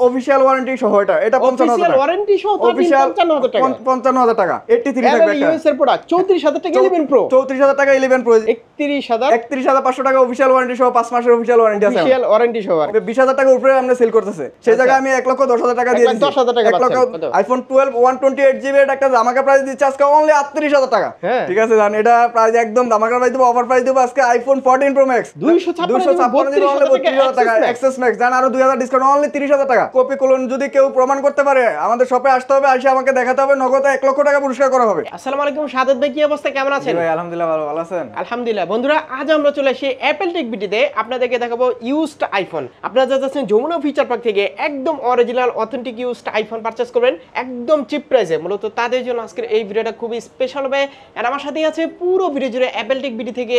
Official warranty সহ এটা 55000 টাকা ওয়ারেন্টি সহ 55000 টাকা 55000 টাকা 83 থাকবে একটা ইউএস এর প্রোডাক্ট 34000 টাকা 11 প্রো 34000 টাকা 11 প্রো 31500 টাকা অফিশিয়াল ওয়ারেন্টি সহ 5 মাসের অফিশিয়াল ওয়ারেন্টি আছে অফিশিয়াল ওয়ারেন্টি সহ 20000 টাকা উপরে আমরা সেল করতেছে সেই জায়গায় আমি 1,10,000 টাকা দিয়ে দিচ্ছি 1,10,000 টাকা আইফোন 12 128GB এর একটা ধামাকা প্রাইস দিচ্ছি আজকে অনলি 38000 টাকা ঠিক আছে জান এটা প্রাইস একদম ধামাকা প্রাইস দেব অফার প্রাইস দেব আজকে আইফোন 14 প্রো ম্যাক্স 256 টাকা এক্সেস ম্যাক্স জান আরো 2000 ডিসকাউন্ট অনলি 30000 টাকা কপি কোলন যদি কেউ প্রমাণ করতে পারে আমাদের শপে আসতে হবে এসে আমাকে দেখাতে হবে নগদে 1 লক্ষ টাকা পুরস্কার করা হবে। আসসালামু আলাইকুম সাদেত ভাই কি অবস্থা কেমন আছেন? ভাই আলহামদুলিল্লাহ ভালো আছেন? আলহামদুলিল্লাহ। বন্ধুরা আজ আমরা চলে আসি অ্যাপল টেক ভিডিওতে আপনাদেরকে দেখাবো ইউজড আইফোন। আপনারা যাচ্ছেন যমুনা ফিচার পার্ক থেকে একদম original authentic used iPhone purchase করবেন একদম চিপ প্রাইসে। মূলত তাদের জন্য আজকের এই ভিডিওটা খুবই স্পেশাল হবে। আর আমার সাথেই আছে পুরো ভিডিও জুড়ে অ্যাপল টেক ভিডিও থেকে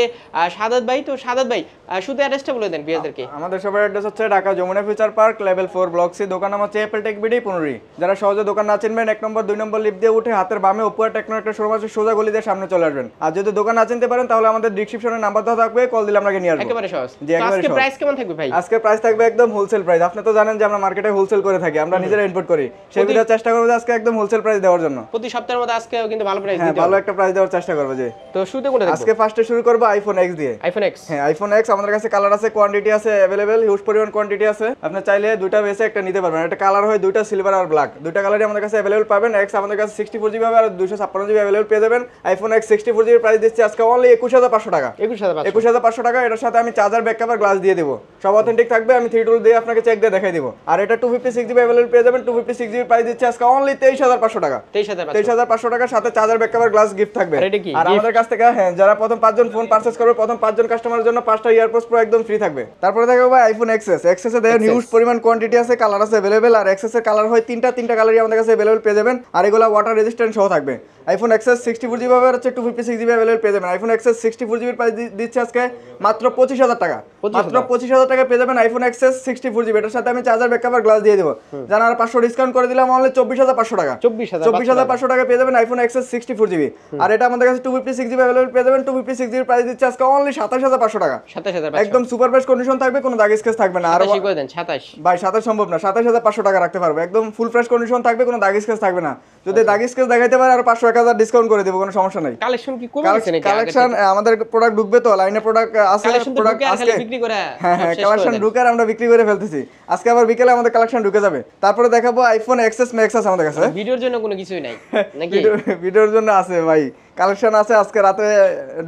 সাদেত ভাই। তো সাদেত ভাই শুধু অ্যাড্রেসটা বলে দেন ভিউয়ারদেরকে। আমাদের শপের অ্যাড্রেস হচ্ছে Dhaka Jamuna future park level 4 block C দোকান নাম হচ্ছে অ্যাপল টেক ভিডিও 15। যারা সহজে দোকান না চিনবেন 1 নম্বর 2 নম্বর লিফট দিয়ে উঠে হাতের বামে উপরে টেকনো একটা শোরুম আছে সোজা গলি দিয়ে সামনে চলে আসবেন। আর যদি দোকান না চিনতে পারেন তাহলে আমাদের ডেসক্রিপশনে নাম্বার দেওয়া থাকবে কল দিলে আমরা নিয়ে আসব। একেবারে সহজ। জি একেবারে আজকে প্রাইস কেমন থাকবে ভাই? আজকে প্রাইস থাকবে একদম হোলসেল প্রাইস। আপনি তো জানেন যে আমরা মার্কেটে হোলসেল করে থাকি আমরা নিজেরা ইম্পোর্ট করি সেই ভিডিও চেষ্টা করব যে আজকে একদম হোলসেল প্রাইস দেওয়ার জন্য। প্রতি সপ্তাহের মধ্যে আজকেও কিন্তু ভালো প্রাইস দিতে হবে। ভালো একটা প্রাইস দেওয়ার চেষ্টা করব। জি তো শুরুতে কোনটা দেখব? আজকে ফার্স্টে শুরু করব আইফোন এক্স দিয়ে। IPhone x. হ্যাঁ আইফোন এক্স আমাদের কাছে কালার আছে কোয়ান্টিটি আছে अवेलेबल হিউজ পরিমাণ কোয়ান্টিটি আছে। আপনি চাইলে দুইটা বেসে একটা নিতে পারবেন। একটা কালার হয় দুইটা সিলভার আর ব্ল্যাক দুইটা কালারই আমাদের কাছে अवेलेबल পাবেন। এক্স আমাদের কাছে 64GB হবে আর 256GB अवेलेबल পেয়ে যাবেন। আইফোন এক্স 64GB প্রাইস দিচ্ছি আজকে অনলি 21500 টাকা। 21500 টাকা। এটার সাথে আমি চার্জার ব্যাক কভার গ্লাস দিয়ে দেব। সব অথেন্টিক থাকবে। আমি 3 টুল দিয়ে আপনাকে চেক দিয়ে দেখাই দেব। আর এটা 256GB अवेलेबल পেয়ে যাবেন। 256GB প্রাইস দিচ্ছি আজকে অনলি 23500 টাকা। 23500 টাকার সাথে charger back cover glass gift থাকবে। আর আমাদের কাছ থেকে হ্যাঁ যারা প্রথম 5 জন ফোন পারচেজ করবে প্রথম 5 জন কাস্টমারের জন্য 5টা ইয়ারপডস প্রো একদম ফ্রি থাকবে। তারপরে দেখো ভাই আইফোন এক্সএস এ দেখেন হিউজ পরিমাণ কোয়ান্টিটি আছে কালার আছে अवेलेबल। আর এক্সএস এর কালার হয় তিনটা কালারই আমাদের কাছে अवेलेबल পেয়ে যাবেন। আর এগুলা ওয়াটার রেজিস্ট্যান্ট সহ থাকবে। আইফোন এক্সএস 64GB হবে আর হচ্ছে 256GB अवेलेबल পেয়ে যাবেন। আইফোন এক্সএস 64GB প্রাইস দিচ্ছে আজকে মাত্র 25000 টাকা। মাত্র 25000 টাকা পেয়ে যাবেন আইফোন এক্সএস 64GB। এটার সাথে আমি চার্জার ব্যাক কভার গ্লাস দিয়ে দেব। জানা আর 500 ডিসকাউন্ট করে দিলাম অনলি 24500 টাকা। 24500 টাকা পেয়ে যাবেন আইফোন এক্সএস 64GB। আর এটা আমাদের কাছে 256GB अवेलेबल পেয়ে যাবেন। 256GB প্রাইস দিচ্ছে আজকে অনলি 27500 টাকা। 27500 একদম সুপার ফ্রেশ কন্ডিশন থাকবে কোনো দাগ স্কেচ থাকবে না। আর করে দেন 27 ভাই 27 সম্ভব না 27500 টাকা রাখতে পারবো। একদম ফুল ফ্রেশ কন্ডিশন থাকবে কোনো দাগ স্কেচ থাকবে না। যদি দাগ স্কেচ দেখাইতে পারে আর 500 1000 ডিসকাউন্ট করে দেব কোনো সমস্যা নাই। কালেকশন কি কমে গেছে নাকি? কালেকশন আমাদের প্রোডাক্ট ঢুকবে তো লাইনে প্রোডাক্ট আছে প্রোডাক্ট আজকে বিক্রি করে হ্যাঁ কালেকশন ঢুকে আমরা বিক্রি করে ফেলতেছি। আজকে আবার বিকেলে আমাদের কালেকশন ঢুকে যাবে। তারপরে দেখাবো আইফোন এক্সএস ম্যাক্স আছে আমাদের কাছে। ভিডিওর জন্য কোনো কিছুই নাই নাকি? ভিডিওর জন্য আছে ভাই কালেকশন আছে আজকে রাতে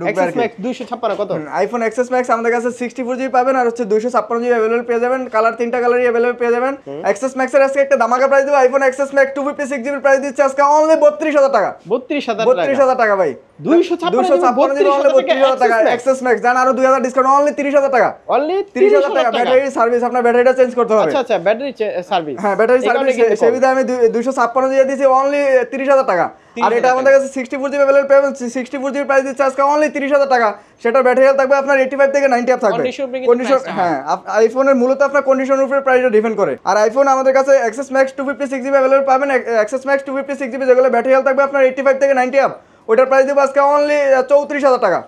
ঢুকবে আর কি। 256 কত? আইফোন এক্সএস ম্যাক্স আমাদের কাছে 64GB পাবেন আর হচ্ছে 256GB अवेलेबल পেয়ে যাবেন। কালার তিনটা কালারই अवेलेबल পেয়ে যাবেন। এক্সএস ম্যাক্স এর আজকে একটা ধামাকা প্রাইস দেব। IPhone XS Max 256GB price দিচ্ছে আজকে অনলি 32000 টাকা। 32000 টাকা ভাই। 256 টাকা এক্সএস ম্যাক্স জান আরো 2000 ডিসকাউন্ট অনলি 30000 টাকা। অনলি 30000 টাকা। ব্যাটারি সার্ভিস আপনার ব্যাটারিটা চেঞ্জ করতে হবে। আচ্ছা ব্যাটারি সার্ভিস। হ্যাঁ ব্যাটারি সার্ভিস সেবিদা আমি 256 দিয়ে দিয়েছি অনলি 30000 টাকা। আর এটা আমাদের কাছে 64GB अवेलेबल পেবেন। 64GB প্রাইস দিচ্ছে আজকে অনলি 30000 টাকা। সেটা ব্যাটারি হেলথ থাকবে আপনার 85 থেকে 90 আপ থাকবে। কন্ডিশন হ্যাঁ আইফোনের মূলত আপনার কন্ডিশনের উপরে প্রাইসটা ডিপেন্ড করে। আর আইফোন আমাদের কাছে এক্সএস ম্যাক্স 256GB अवेलेबल পাবেন। এক্সএস ম্যাক্স 256GB যেগুলো ব্যাটারি হেলথ থাকবে আপনার 85 থেকে 90 আপ ওটার প্রাইস দেব আজকে অনলি 34000 টাকা।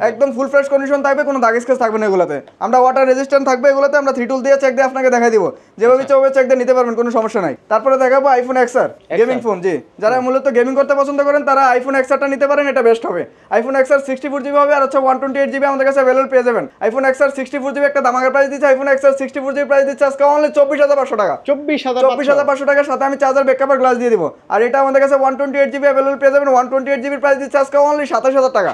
একদম ফুল ফ্রেশ কন্ডিশন থাকবে কোনো দাগ স্কেচ থাকবে না এগুলাতে। আমরা ওয়াটার রেজিস্ট্যান্ট থাকবে এগুলাতে। আমরা 3 টুল দিয়ে চেক দিয়ে আপনাকে দেখাই দিব। যেভাবে চাইবে চেক দিয়ে নিতে পারবেন কোনো সমস্যা নাই। তারপরে দেখাবো আইফোন এক্সআর গেমিং ফোন। জি যারা মূলত গেমিং করতে পছন্দ করেন তারা আইফোন এক্সআরটা নিতে পারেন এটা বেস্ট হবে। আইফোন এক্সআর 64GB হবে আর হচ্ছে 128GB আমাদের কাছে अवेलेबल পেয়ে যাবেন। আইফোন এক্সআর 64GB একটা ধামাকা প্রাইস দিচ্ছে। আইফোন এক্সআর 64GB প্রাইস দিচ্ছে আজকে অনলি 24500 টাকা। 24500 টাকার সাথে আমি চার্জার ব্যাক কভার গ্লাস দিয়ে দিব। আর এটা আমাদের কাছে 128GB अवेलेबल পেয়ে যাবেন। 128GB প্রাইস দিচ্ছে আজকে অনলি 27000 টাকা।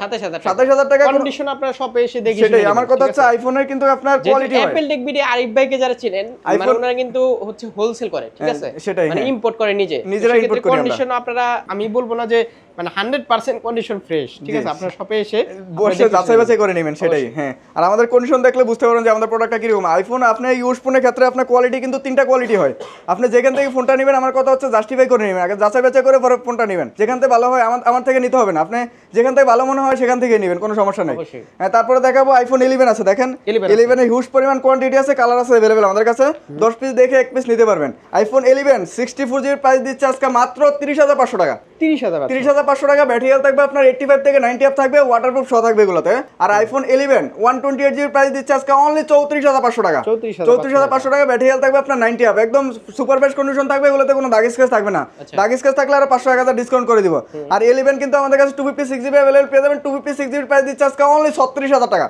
27000 টাকা কন্ডিশন আপনারা শপে এসে দেখে সেটাই আমার কথা হচ্ছে আইফোনের কিন্তু আপনার কোয়ালিটি হয়। অ্যাপল টেক ভিডিও আরিফ ভাইকে যারা চিনেন মানে ওনারা কিন্তু হচ্ছে হোলসেল করে ঠিক আছে মানে ইম্পোর্ট করে নিজেরা ইম্পোর্ট করে। কন্ডিশন আপনারা আমি বলবো না যে মানে 100% কন্ডিশন ফ্রেশ ঠিক আছে আপনারা শপে এসে বসে যাচাই বাছাই করে নেবেন সেটাই। হ্যাঁ আর আমাদের কন্ডিশন দেখলে বুঝতে পারবেন যে আমাদের প্রোডাক্টটা কি রকম। আইফোন আপনি ইউজ ফোনের ক্ষেত্রে আপনার কোয়ালিটি কিন্তু তিনটা কোয়ালিটি হয়। আপনি যেখান থেকে ফোনটা নেবেন আমার কথা হচ্ছে জাস্টিফাই করে নেবেন আগে যাচাই বাছাই করে পরে ফোনটা নেবেন। যেখান থেকে ভালো হয় আমার থেকে নিতে হবে না। আপনি যেখান থেকে ভালো মনে হয় সেখান থেকে নেবেন কোনো সমস্যা নেই। হ্যাঁ তারপরে দেখাবো আইফোন 11 আছে দেখেন 11 এর হিউজ পরিমাণ কোয়ান্টিটি আছে কালার আছে अवेलेबल আমাদের কাছে 10 পিস দেখে 1 পিস নিতে পারবেন। আইফোন 11 64GB প্রাইস দিচ্ছে আজকে মাত্র 30500 টাকা। 30,000 30,500 টাকা। ব্যাটারি হেলথ থাকবে আপনার 85 থেকে 90 আপ থাকবে, ওয়াটারপ্রুফ সহ থাকবে এগুলোতে। আর আইফোন 11 128 জিবি প্রাইস দিচ্ছে আজকে অনলি 34,500 টাকা। 34,500 টাকা। ব্যাটারি হেলথ থাকবে আপনার 90 আপ, একদম সুপার বেস্ট কন্ডিশন থাকবে, এগুলোতে কোনো দাগ স্ক্র্যাচ থাকবে না। দাগ স্ক্র্যাচ থাকলে আরো 500 টাকা ডিসকাউন্ট করে দিব। আর 11 কিন্তু আমাদের কাছে 256 জিবি अवेलेबल পেয়ে যাবেন। 256 জিবি প্রাইস দিচ্ছে আজকে অনলি 36,000 টাকা।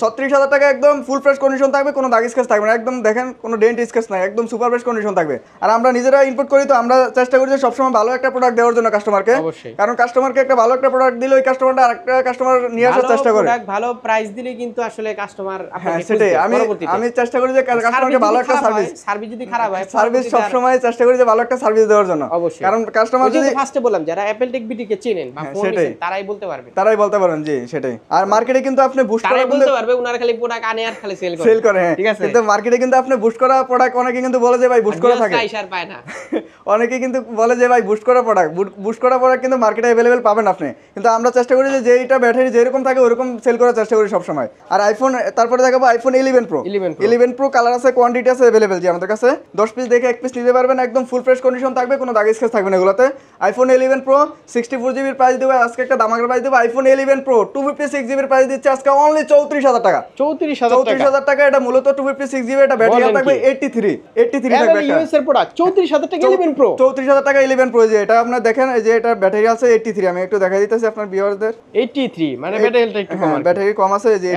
36,000 টাকা, একদম ফুল ফ্রেশ কন্ডিশন থাকবে, কোনো দাগ স্ক্র্যাচ থাকবে না, একদম দেখেন কোনো ডেন্ট স্ক্র্যাচ নাই, একদম সুপার বেস্ট কন্ডিশন থাকবে। আর আমরা নিজেরা ইনপুট করি, তো আমরা চেষ্টা করি যে সবসময় ভালো একটা প্রোডাক্ট দেওয়ার জন্য কাস্টমারকে, কারণ কাস্টমারকে একটা ভালো একটা প্রোডাক্ট দিলে ওই কাস্টমারটা আরেকটা কাস্টমার নিয়ে আসার চেষ্টা করে। ভালো প্রাইস দিলে কিন্তু আসলে কাস্টমার আপনাকে সেটাই আমি চেষ্টা করি যে কাস্টমারকে ভালো একটা সার্ভিস যদি খারাপ হয়, সার্ভিস সব সময় চেষ্টা করি যে ভালো একটা সার্ভিস দেওয়ার জন্য। কারণ কাস্টমার যদি ফার্স্টে বললাম যারা অ্যাপল টেক বিডি কে চেনেন বা ফোন নিছেন তারাই বলতে পারবেন জি সেটাই। আর মার্কেটে কিন্তু আপনি বুস্ট করা বলতে পারবে, উনারা খালি প্রোডাক্ট আনে আর খালি সেল করে ঠিক আছে। কিন্তু মার্কেটে কিন্তু আপনি বুস্ট করা প্রোডাক্ট অনেকে কিন্তু বলে যে ভাই বুস্ট করা থাকে, পায় না। অনেকে কিন্তু বলে যে ভাই বুস্ট করা প্রোডাক্ট কিন্তু মার্কেটে अवेलेबल পাবেন আপনি। কিন্তু আমরা চেষ্টা করি যে যেটা ব্যাটারি যেরকম থাকে ওরকম সেল করার চেষ্টা করি সব সময়। আর আইফোন, তারপরে দেখাবো আইফোন 11 প্রো কালার আছে, কোয়ান্টিটি আছে अवेलेबल জি আমাদের কাছে। 10 পিস দেখে 1 পিস নিতে পারবেন, একদম ফুল ফ্রেশ কন্ডিশন থাকবে, কোনো দাগ স্ক্র্যাচ থাকবে না এগুলোতে। আইফোন 11 প্রো 64 জিবির প্রাইস দেবো আজকে, একটা দামাকের প্রাইস দেবো। আইফোন 11 প্রো 256 জিবির প্রাইস দিচ্ছে আজকে অনলি 34,000 টাকা। 34,000 টাকা। এটা মূলত 256 জিবি, এটা ব্যাটারি থাকবে 83 থাকবে ইউএস এর প্রোডাক্ট। 34,000 টাকা 11 প্রো, 34,000 টাকা 11 প্রো। যে এটা আপনারা দেখেন, এই যে এটা ব্যাটারি আছে 83, আমি একটু দেখাই দিতেছি আপনার ভিউয়ারদের। 83 মানে ব্যাটারিটা একটু কম, ব্যাটারি কম আছে। এই যে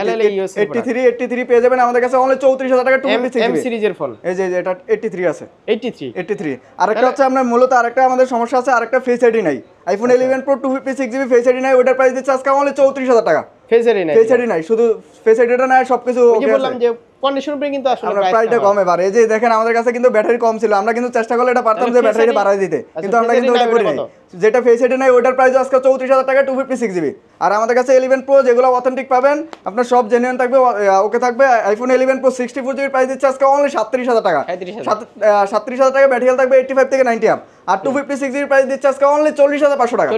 83 পেয়ে যাবেন আমাদের কাছে অনলি 34,000 টাকা। 256 এম সিরিজের ফোন, এই যে এটা 83 আছে, 83। আরেকটা হচ্ছে আপনার মূলত আরেকটা আমাদের সমস্যা আছে, আরেকটা ফেস আইডি নাই। IPhone 11 Pro 256 GB face ID নাই, ওটার প্রাইস দিচ্ছে আজকে অনলি 34,000 টাকা। ফেস আইডি নাই, শুধু ফেস আইডিটা নাই, সবকিছু ওকে আছে। বললাম যে কন্ডিশন উপরে কিন্তু আসলে প্রাইসটা কম এবার। এই যে দেখেন আমাদের কাছে কিন্তু ব্যাটারি কম ছিল, আমরা কিন্তু চেষ্টা করলে এটা পারতাম যে ব্যাটারি বাড়াই দিতে, কিন্তু আমরা কিন্তু ওটা করি নাই। যেটা ফেস আইডি নাই ওটার প্রাইস আজকে 34,000 টাকা 256 জিবি। আর আমাদের কাছে 11 প্রো যেগুলো অথেন্টিক পাবেন, আপনার সব জেনুইন থাকবে, ওকে থাকবে। আইফোন 11 প্রো 64 জিবি প্রাইস দিচ্ছে আজকে অনলি 37,000 টাকা। 37,000 টাকা ব্যাটারি হেলথ থাকবে 85 থেকে 90 আপ। আর 256 জিবি প্রাইস দিচ্ছে আজকে অনলি 40,500 টাকা।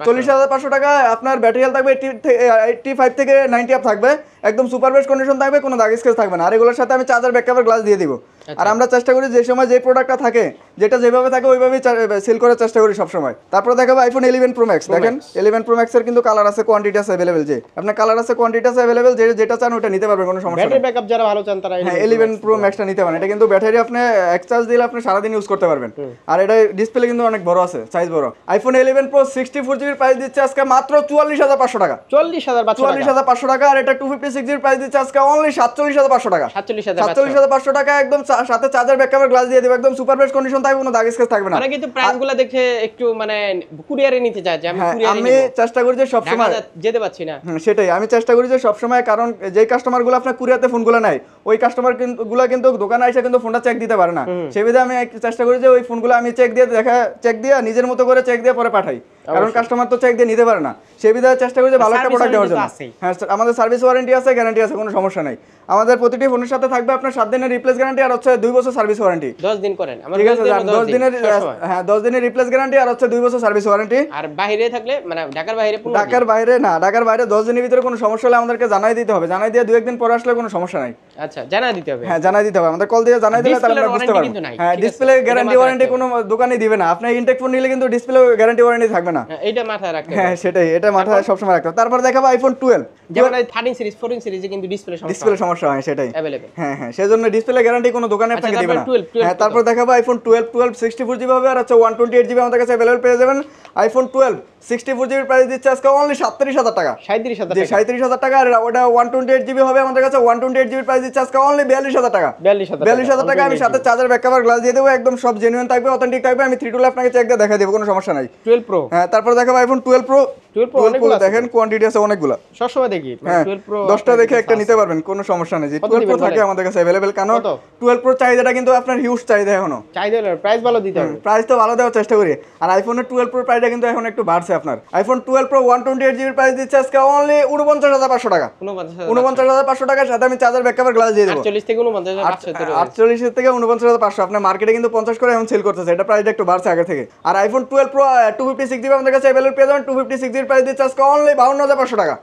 40,500 টাকা আপনার ব্যাটারি হেলথ থাকবে 85 থেকে 90 আপ থাকবে, একদম সুপার বেস্ট কন্ডিশন থাকবে, কোনো দাগ স্ক্র্যাচ থাকবে না। আর এগুলোর সাথে আমি চার্জার ব্যাকআপের গ্লাস দিয়ে দিব। আর আমরা চেষ্টা করি যে সময় যে প্রোডাক্টটা থাকে, যেটা যেভাবে থাকে ওইভাবেই সেল করার চেষ্টা করি সব সময়। তারপর দেখাবো আইফোন 11 প্রো ম্যাক্স। দেখেন 11 প্রো ম্যাক্স এর কিন্তু কালার আছে, কোয়ান্টিটি আছে अवेलेबल। যে আপনার কালার আছে, কোয়ান্টিটি আছে अवेलेबल, যেটা চান ওটা নিতে পারবেন, কোনো সমস্যা নেই। ব্যাটারি ব্যাকআপ যারা ভালো চান তারা 11 প্রো ম্যাক্সটা নিতে পারেন। এটা কিন্তু ব্যাটারি আপনি এক চার্জ দিলে আপনি সারা দিন ইউজ করতে পারবেন। আর এটা ডিসপ্লে কিন্তু অনেক বড় আছে, সাইজ বড়। আইফোন 11 প্রো 64 জিবি প্রাইস দিচ্ছে আজকে মাত্র 44,500 টাকা। 44,500 টাকা। আর এটা 256 জিবি প্রাইস দিচ্ছে আজকে অনলি 47,500 টাকা। 47,500 টাকা, একদম সাথে চার্জার ব্যাকআপের গ্লাস দিয়ে দেব, একদম সুপার বেস্ট কন্ডিশন থাকবে, কোনো দাগ স্ক্র্যাচ থাকবে না। মানে কিন্তু প্রাইসগুলো দেখে একটু মানে কুরিয়ারে নিতে চাই যে আমি কুরিয়ারে আমি চেষ্টা করি যে সব সময় যেতে পাচ্ছি না। সেটাই আমি চেষ্টা করি যে সব সময়, কারণ যে কাস্টমারগুলো আপনার কুরিয়ারে ফোনগুলো নাই, ওই কাস্টমার গুলো কিন্তু দোকানে এসে কিন্তু ফোনটা চেক দিতে পারে না। সেই বিধায় আমি চেষ্টা করি যে ওই ফোনগুলো আমি চেক দিয়ে নিজের মতো করে চেক দিয়ে পরে পাঠাই, কারণ কাস্টমার তো চেক দিয়ে নিতে পারে না। সেই বিধায় চেষ্টা করি যে ভালো একটা প্রোডাক্ট দেওয়ার জন্য। হ্যাঁ, আমাদের সার্ভিস ওয়ারেন্টি আছে, গ্যারান্টি আছে, কোনো সমস্যা নাই। আমাদের প্রতিটি ফোনের সাথে থাকবে আপনার 7 দিনের রিপ্লেস গ্যারান্টি, আর হচ্ছে 2 বছর সার্ভিস ওয়ারেন্টি। 10 দিন করেন আমার, ঠিক আছে, 10 দিনের, হ্যাঁ 10 দিনের রিপ্লেস গ্যারান্টি, আর হচ্ছে 2 বছর সার্ভিস ওয়ারেন্টি। আর বাইরে থাকলে মানে ঢাকার বাইরে ঢাকার বাইরে 10 দিনের ভিতরে কোনো সমস্যা হলে আমাদেরকে জানাই দিতে হবে। জানাই দিয়ে 2-1 দিন পরে আসলে কোনো সমস্যা নাই। আচ্ছা, জানাই দিতে হবে। হ্যাঁ, জানাই দিতে হবে, আমাদের কল দিয়ে জানাই দিলে তাহলে আমরা বুঝতে পারবো। হ্যাঁ, ডিসপ্লে গ্যারান্টি ওয়ারেন্টি কোনো দোকানেই দিবে না। আপনি ইনটেক ফোন নিলে কিন্তু ডিসপ্লে গ্যারান্টি ওয়ারেন্টি থাকবে না। এটা মাথায় রাখতে হবে। হ্যাঁ, সেটাই, এটা মাথায় সবসময় রাখতে হবে। তারপর দেখাবো আইফোন 12, যেমন 13 সিরিজ 14 সিরিজে কিন্তু ডিসপ্লে সমস্যা হয়, সেটাই अवेलेबल। হ্যাঁ, সেজন্য ডিসপ্লে গ্যারান্টি কোনো দোকানে আপনাকে দিবে না। হ্যাঁ, তারপর দেখাবো আইফোন 12 64 জিবি হবে, আর হচ্ছে 128 জিবি আমাদের কাছে अवेलेबल পেয়ে যাবেন। আইফোন 12 64 জিবি প্রাইস দিচ্ছে আজকে অনলি 37,000 টাকা। 37,000 টাকা। আর ওটা 128 জিবি হবে আমাদের কাছে, 128 জিবি প্রাইস দিচ্ছে আজকে অনলি 42,000 টাকা। 42,000 টাকা। আমি সাথে চার্জার ব্যাকআপ গ্লাস দিয়ে দেবো, একদম সব জেনুইন থাকবে, অথেন্টিক থাকবে। আমি 3 টুল আপনাকে চেক দিয়ে দেখা দেবো, কোনো সমস্যা নাই। 12 প্রো, হ্যাঁ, তারপর দেখাবো আইফোন 12 প্রো দেখেন কোয়ান্টিটি আছে অনেকগুলো, সবসময় দেখি 12 প্রো 10টা দেখে একটা নিতে পারবেন, কোনো সমস্যা নেই। যে 12 প্রো থাকে আমাদের কাছে अवेलेबल, কারণ 12 প্রো চাহিদাটা কিন্তু আপনার হিউজ চাহিদা এখনো। প্রাইস ভালো দিতে হবে, প্রাইস তো ভালো দেওয়ার চেষ্টা করি। আর আইফোনের 12 প্রো প্রাইসটা কিন্তু এখন একটু বাড়ছে। আপনার আইফোন 12 প্রো 128 জিবি প্রাইস দিচ্ছে আজকে অনলি 49,500 টাকা। 49,500 টাকার সাথে আমি চার্জার ব্যাকআপের গ্লাস দিয়ে দেব। 48 থেকে 49,500 আপনার মার্কেটে কিন্তু 50 করে এখন সেল করতেছে, এটা প্রাইসটা একটু বাড়ছে আগে থেকে। আর আইফোন 12 প্রো 256 জিবি আমাদের কাছে अवेलेबल পেয়ে যাবেন। 256 জিবি প্রাইস দিচ্ছে আজকে অনলি 52,500 টাকা।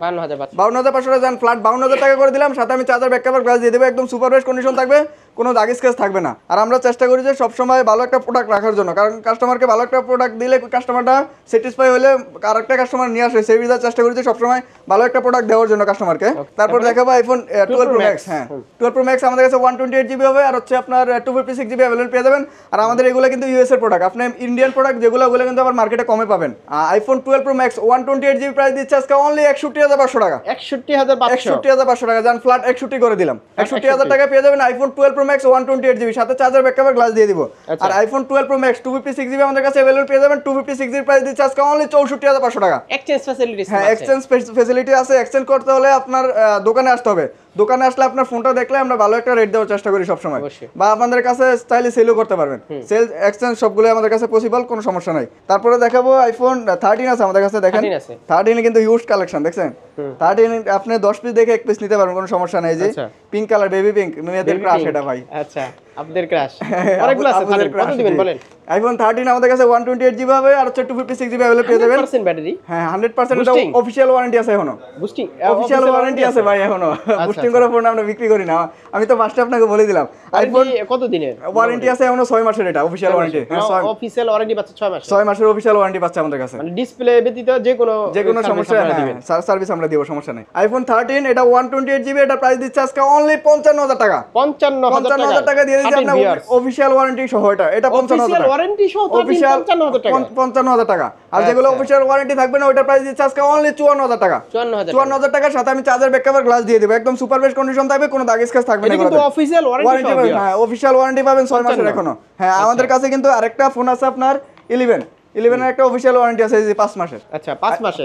52,500 টাকা জান ফ্ল্যাট 52,000 টাকা করে দিলাম, সাথে আমি চার্জার ব্যাকআপের গ্লাস দিয়ে দেব, একদম সুপার বেস্ট কন্ডিশন থাকবে, কোনো দাগ স্কেচ থাকবে না। আর আমরা চেষ্টা করি যে সবসময় ভালো একটা প্রোডাক্ট রাখার জন্য, কারণ কাস্টমারকে ভালো একটা প্রোডাক্ট দিলে কাস্টমারটা স্যাটিসফাই হলে আরেকটা কাস্টমার নিয়ে আসে, সেই বিধায় চেষ্টা করি যে সবসময় ভালো একটা প্রোডাক্ট দেওয়ার জন্য কাস্টমারকে। তারপর দেখাবো আইফোন 12 Pro Max। হ্যাঁ 12 Pro Max আমাদের কাছে 128GB হবে, আর হচ্ছে আপনার 256GB অ্যাভেলেবল পেয়ে যাবেন। আর আমাদের এগুলো কিন্তু ইউএস এর প্রোডাক্ট, আপনি ইন্ডিয়ান প্রোডাক্ট যেগুলো ওগুলো কিন্তু আবার মার্কেটে কমে পাবেন। IPhone 12 Pro Max 128GB price দিচ্ছে আজকে অনলি 61500 টাকা। 61500 টাকা, জান ফ্ল্যাট 61 করে দিলাম। 61000 টাকা পেয়ে যাবেন আইফোন 12 Pro Max 128GB, সাথে চার্জার ব্যাকআপ গ্লাস দিয়ে দিব। আর আইফোন 12 Pro Max 256GB আমাদের কাছে अवेलेबल পেয়ে যাবেন। 256GB প্রাইস দিচ্ছে আজকে অনলি 64500 টাকা। এক্সচেঞ্জ ফ্যাসিলিটিস হ্যাঁ এক্সচেঞ্জ ফ্যাসিলিটি আছে। এক্সচেঞ্জ করতে হলে আপনার দোকানে আসতে হবে। দোকানে আসলে আপনার ফোনটা দেখলে আমরা ভালো একটা রেট দেওয়ার চেষ্টা করি সবসময়, বা আপনাদের কাছে চাইলে সেলও করতে পারবেন। সেল এক্সচেঞ্জ সবগুলো আমাদের কাছে পসিবল, কোনো সমস্যা নাই। তারপরে দেখাবো আইফোন 13 আছে আমাদের কাছে, দেখেন 13 কিন্তু হিউজ কালেকশন দেখছেন। 13 আপনি 10 পিস দেখে 1 পিস নিতে পারবেন, কোনো সমস্যা নাই। যে পিঙ্ক কালার বেবি পিঙ্ক মেয়েদের ক্রাশ এটা ভাই। আচ্ছা আপনাদের ক্রাশ অনেকগুলো আছে, কত দিবেন বলেন? আইফোন 13 আমাদের কাছে 128GB হবে, আর হচ্ছে 256GB अवेलेबल পেয়ে যাবেন। 100% ব্যাটারি। হ্যাঁ 100% এটা অফিশিয়াল ওয়ারেন্টি আছে এখনো। বুস্টিং অফিশিয়াল ওয়ারেন্টি আছে ভাই এখনো। বুস্টিং করা ফোন আমরা বিক্রি করি না, আমি তো ফার্স্টে আপনাকে বলে দিলাম। আইফোন কত দিনের ওয়ারেন্টি আছে এখনো? 6 মাসের এটা অফিশিয়াল ওয়ারেন্টি। অফিশিয়াল ওয়ারেন্টি পাচ্ছে 6 মাস। 6 মাসের অফিশিয়াল ওয়ারেন্টি পাচ্ছে আমাদের কাছে। মানে ডিসপ্লে ব্যতীত যে কোনো সমস্যা সার্ভিস আমরা দিব, সমস্যা নাই। আইফোন 13 এটা 128GB, এটা প্রাইস দিচ্ছে আজকে অনলি 55000 টাকা। 55000 টাকা দিয়ে দিচ্ছি আপনার অফিশিয়াল ওয়ারেন্টি সহ। এটা 55000 টাকা ওয়ারেন্টি সহ, অফিশিয়াল 55000 টাকা। আর যেগুলো অফিশিয়াল ওয়ারেন্টি থাকবে না ওটা প্রাইস দিচ্ছে আজকে অনলি 54000 টাকা। 54000 টাকার সাথে আমি চার্জার ব্যাকআপ গ্লাস দিয়ে দেব, একদম সুপার বেস্ট কন্ডিশন থাকবে, কোনো দাগ স্ক্র্যাচ থাকবে না। কিন্তু অফিশিয়াল ওয়ারেন্টি পাবেন। হ্যাঁ অফিশিয়াল ওয়ারেন্টি পাবেন 6 মাসের এখনো। হ্যাঁ আমাদের কাছে কিন্তু আরেকটা ফোন আছে আপনার 11 এর একটা অফিশিয়াল ওয়ারেন্টি আছে, এই যে 5 মাসের। আচ্ছা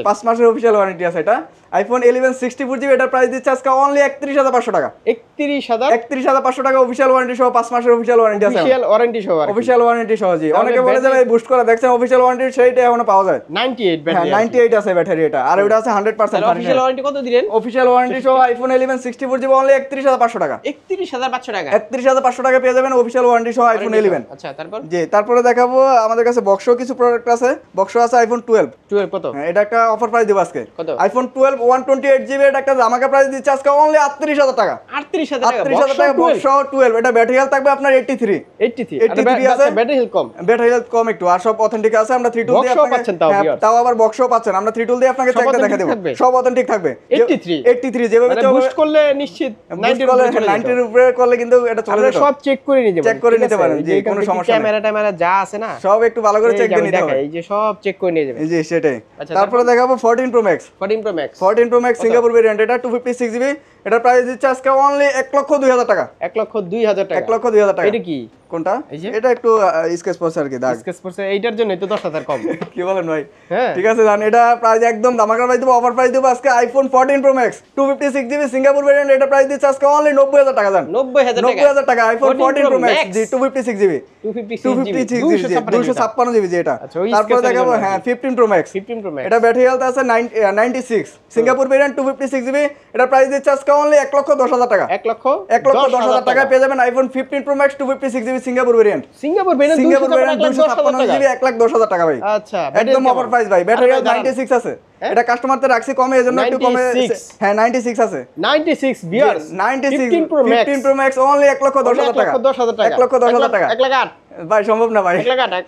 5 মাসের অফিশিয়াল ওয়ারেন্টি আছে। এটা আইফোন 11 64GB, এটা প্রাইস দিচ্ছে আজকে অনলি 31500 টাকা। 31500 টাকা অফিশিয়াল ওয়ারেন্টি সহ 5 মাসের অফিশিয়াল ওয়ারেন্টি আছে। অফিশিয়াল ওয়ারেন্টি সহ জি। অনেকে বলে যে ভাই বুস্ট করা দেখছেন, অফিশিয়াল ওয়ারেন্টি সেইটা এখনো পাওয়া যায়। 98 ব্যাটারি। 98 আছে ব্যাটারি এটা, আর ওটা আছে 100%। অফিশিয়াল ওয়ারেন্টি কত দিলেন? অফিশিয়াল ওয়ারেন্টি সহ আইফোন 11 64GB অনলি 31500 টাকা। 31500 টাকা। 31500 টাকা পেয়ে যাবেন অফিশিয়াল ওয়ারেন্টি সহ আইফোন 11। আচ্ছা তারপর জি তারপরে দেখাবো আমাদের কাছে বক্সও কিছু প্রোডাক্ট আছে। বক্স আছে আইফোন 12 কত? এটা একটা অফার প্রাইস দেব আজকে। আইফোন 12 128GB এটা একটা ধামাকা প্রাইস দিচ্ছে আজকে অনলি 38000 টাকা। 38000 টাকা বক্স সহ 12। এটা ব্যাটারি হেলথ থাকবে আপনার 83 আছে। ব্যাটারি হেলথ কম, ব্যাটারি হেলথ কম একটু, আর সব অথেন্টিক আছে। আমরা 3 টুল দিয়ে আপনাকে তাও আবার বক্সও পাচ্ছেন, আমরা 3 টুল দিয়ে আপনাকে চেকটা দেখা দেব, সব অথেন্টিক থাকবে। 83 যেভাবে বুস্ট করলে নিশ্চিত 90 এর উপরে করলে কিন্তু এটা চলে যাবে। সব চেক করে নিতে পারেন, চেক করে নিতে পারেন জি, কোনো সমস্যা নেই। ক্যামেরা যা আছে না সব একটু ভালো করে চেক দিয়ে নিতে হবে। এই যে সব চেক করে নিয়ে যাবেন। জি সেটাই। তারপরে দেখাবো 14 Pro Max। 14 Pro Max Singapore variant, এটা 256GB, এটা প্রাইস দিচ্ছে আজকে অনলি 1,02,000 টাকা। 1,02,000 টাকা। 1,02,000 টাকা। এটা কি কোনটা? এটা একটু স্কেচ পড়ছে আর কি, দাগ স্কেচ পড়ছে, এইটার জন্য তো 10,000 কম। কি বলেন ভাই? হ্যাঁ ঠিক আছে জান, এটা প্রাইস একদম ধামাকা প্রাইস দেব, অফার প্রাইস দেব আজকে। IPhone 14 Pro Max 256GB Singapore variant, এটা প্রাইস দিচ্ছে আজকে অনলি 90,000 টাকা জান। 90,000 টাকা আইফোন 14 Pro Max জি 256GB 256GB জি এটা। তারপর দেখাবো হ্যাঁ 15 Pro Max। এটা ব্যাটারি হেলথ আছে 96 সিঙ্গাপুর ভেরিয়েন্ট 256GB, এটা প্রাইস দিচ্ছে আজকে অনলি 1,10,000 টাকা। 1,10,000 টাকা পেয়ে যাবেন iPhone 15 Pro Max 256GB Singapore variant. Singapore variant 256GB 1,10,000 টাকা ভাই। আচ্ছা একদম অফার প্রাইস ভাই। ব্যাটারি হেলথ 96 আছে। এটা কাস্টমারতে রাখছি কমে, এজন্য একটু কমে। হ্যাঁ 96 আছে। 96 ভিউয়ার্স 15 Pro Max অনলি 1,10,000 টাকা। 1,10,000 টাকা। 1,08,000 ভাই সম্ভব না ভাই,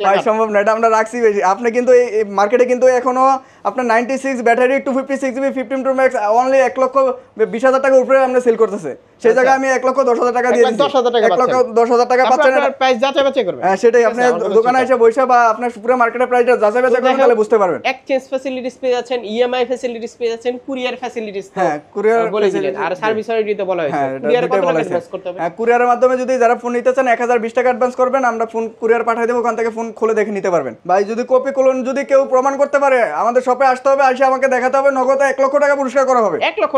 ভাই সম্ভব না, এটা আমরা রাখছি বেশি। আপনি কিন্তু এই মার্কেটে কিন্তু এখনো আপনার 96 battery 256GB 15 Pro Max only 1,20,000 টাকা উপরে আমরা সেল করতেছে। সেই জায়গায় আমি 1,10,000 টাকা দিয়ে দিচ্ছি। 1,10,000 টাকা পাচ্ছেন। আপনার প্রাইস যাচাই বাছাই করবেন। হ্যাঁ সেটাই, আপনি দোকানে এসে বসে বা আপনার পুরো মার্কেটের প্রাইসটা যাচাই বাছাই করবেন, তাহলে বুঝতে পারবেন। এক্সচেঞ্জ ফ্যাসিলিটিস পেয়ে যাচ্ছেন, ইএমআই ফ্যাসিলিটিস পেয়ে যাচ্ছেন, কুরিয়ার ফ্যাসিলিটিস। হ্যাঁ কুরিয়ার বলে দিলেন, আর সার্ভিস ওয়ারেন্টি তো বলা হয়েছে। কুরিয়ারে কত টাকা অ্যাডভান্স করতে হবে? হ্যাঁ কুরিয়ারের মাধ্যমে যদি যারা ফোন নিতে চান 1020 টাকা অ্যাডভান্স করবেন, আমরা ফোন কুরিয়ার পাঠিয়ে দেব, ওখান থেকে ফোন খুলে দেখে নিতে পারবেন। ভাই যদি কপি ক্লোন যদি কেউ প্রমাণ করতে পারে, আমাদের শপে আসতে হবে, এসে আমাকে দেখাতে হবে, নগদ 1 লক্ষ টাকা পুরস্কার করা হবে। 1 লক্ষ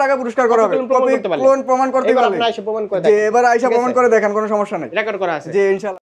টাকা পুরস্কার করা হবে কপি ক্লোন প্রমাণ করতে পারলে। এবার আপনি এসে প্রমাণ করে যে এবার আয়েশা প্রমাণ করে দেখেন, কোনো সমস্যা নাই, রেকর্ড করা আছে জি ইনশাআল্লাহ।